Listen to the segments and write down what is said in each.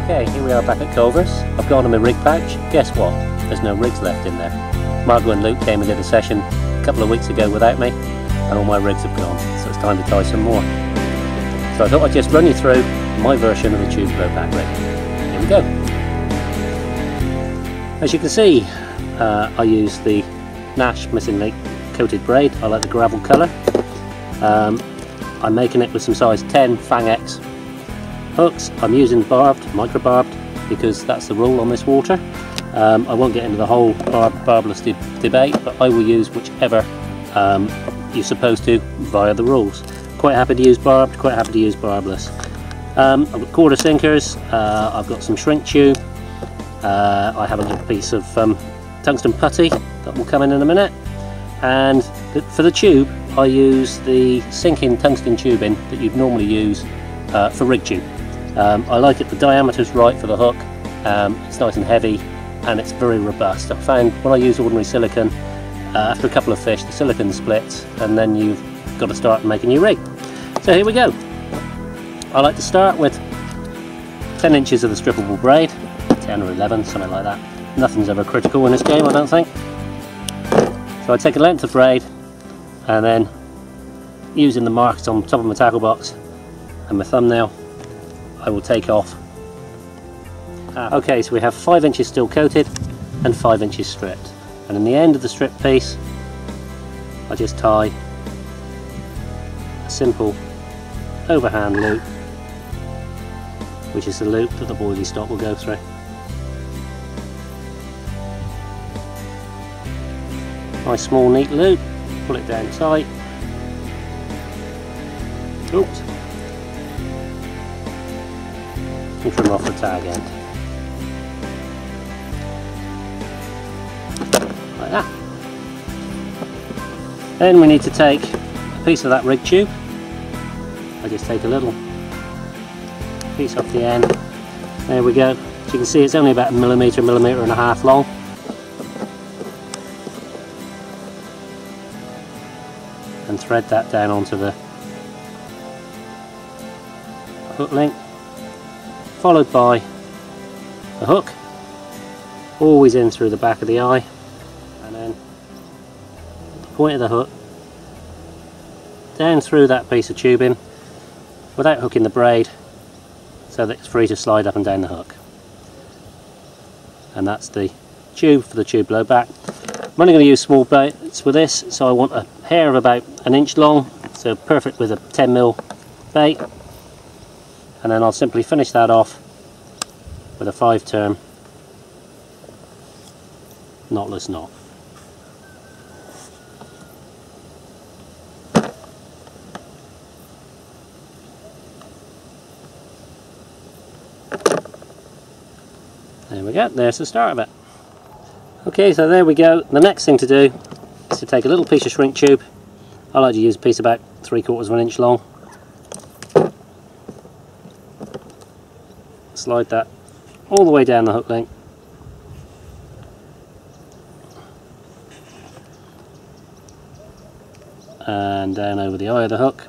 Okay, here we are back at Culver's. I've gone to my rig pouch. Guess what? There's no rigs left in there. Margot and Luke came and did a session a couple of weeks ago without me, and all my rigs have gone, so it's time to tie some more. So I thought I'd just run you through my version of the Tube Blowback Rig. Here we go. As you can see, I use the Nash missing link coated braid. I like the gravel colour. I'm making it with some size 10 Fang X hooks. I'm using barbed, micro barbed, because that's the rule on this water. I won't get into the whole barbless debate, but I will use whichever you're supposed to via the rules. Quite happy to use barbed, quite happy to use barbless. I've got quarter sinkers, I've got some shrink tube, I have a little piece of tungsten putty that will come in a minute, and for the tube I use the sinking tungsten tubing that you'd normally use for rig tube. I like it, the diameter's right for the hook, it's nice and heavy and it's very robust. I found when I use ordinary silicone, after a couple of fish the silicone splits and then you've got to start making your rig. So here we go. I like to start with 10 inches of the strippable braid, 10 or 11, something like that. Nothing's ever critical in this game, I don't think. So I take a length of braid and then using the marks on top of my tackle box and my thumbnail I will take off. Okay, so we have 5 inches still coated and 5 inches stripped, and in the end of the strip piece I just tie a simple overhand loop, which is the loop that the boilie stock will go through. Nice small neat loop, pull it down tight. Oops. And trim off the tag end. Like that. Then we need to take a piece of that rig tube. I just take a little piece off the end. There we go. As you can see, it's only about a millimetre and a half long. And thread that down onto the hook link, followed by the hook, always in through the back of the eye, and then the point of the hook down through that piece of tubing without hooking the braid, so that it's free to slide up and down the hook. And that's the tube for the tube blowback. I'm only going to use small baits with this, so I want a hair of about an inch long, so perfect with a 10mm bait. And then I'll simply finish that off with a 5-term knotless knot. There we go, there's the start of it. Okay, so there we go. The next thing to do is to take a little piece of shrink tube. I like to use a piece about 3/4 of an inch long. Slide that all the way down the hook link. And down over the eye of the hook.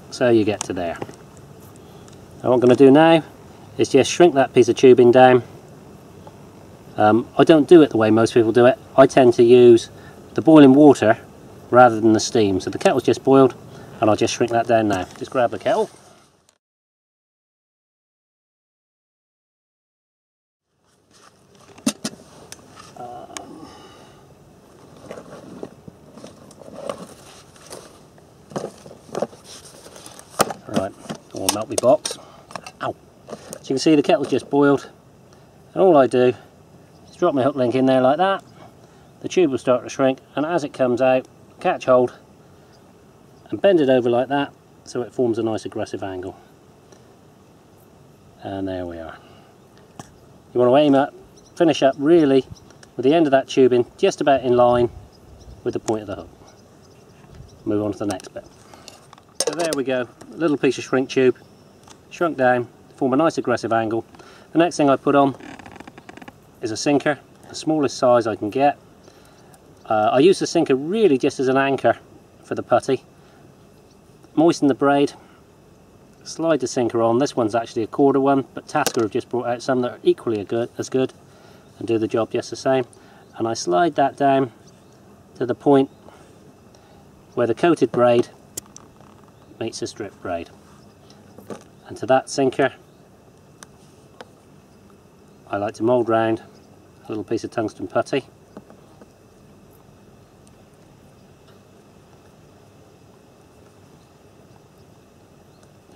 So you get to there. And what I'm going to do now is just shrink that piece of tubing down. I don't do it the way most people do it. I tend to use the boiling water rather than the steam. So the kettle's just boiled and I'll just shrink that down now. Just grab the kettle. Right, I'll melt my box. Ow! So you can see the kettle's just boiled, and all I do is drop my hook link in there like that. The tube will start to shrink, and as it comes out, catch hold and bend it over like that so it forms a nice aggressive angle. And there we are. You want to aim at, finish up really with the end of that tubing just about in line with the point of the hook. Move on to the next bit. So there we go, a little piece of shrink tube, shrunk down, form a nice aggressive angle. The next thing I put on is a sinker, the smallest size I can get. I use the sinker really just as an anchor for the putty. Moisten the braid, slide the sinker on. This one's actually a quarter one, but Tasker have just brought out some that are equally as good and do the job just the same. And I slide that down to the point where the coated braid meets the strip braid. And to that sinker I like to mould round a little piece of tungsten putty.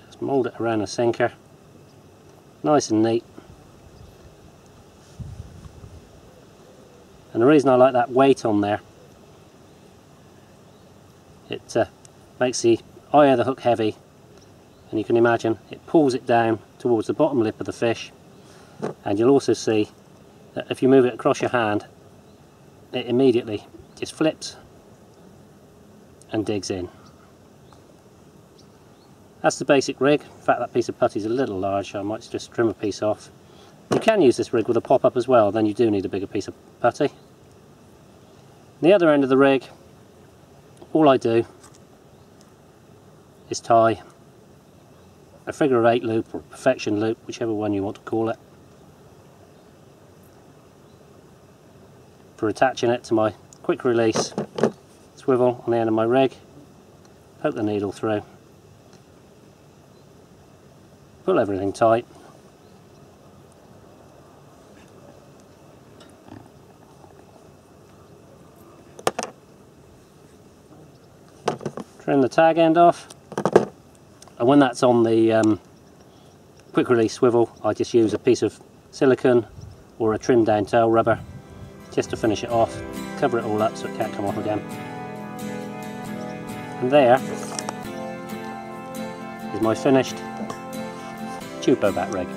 Just mould it around the sinker, nice and neat. And the reason I like that weight on there, it makes the eye of the hook heavy, and you can imagine it pulls it down towards the bottom lip of the fish. And you'll also see that if you move it across your hand, it immediately just flips and digs in. That's the basic rig. In fact, that piece of putty is a little large, so I might just trim a piece off. You can use this rig with a pop-up as well, then you do need a bigger piece of putty. The other end of the rig, all I do is tie a figure of 8 loop or perfection loop, whichever one you want to call it, for attaching it to my quick release swivel on the end of my rig. Poke the needle through, pull everything tight, trim the tag end off, and when that's on the quick release swivel, I just use a piece of silicone or a trimmed down tail rubber just to finish it off, cover it all up so it can't come off again. And there is my finished tube blowback rig.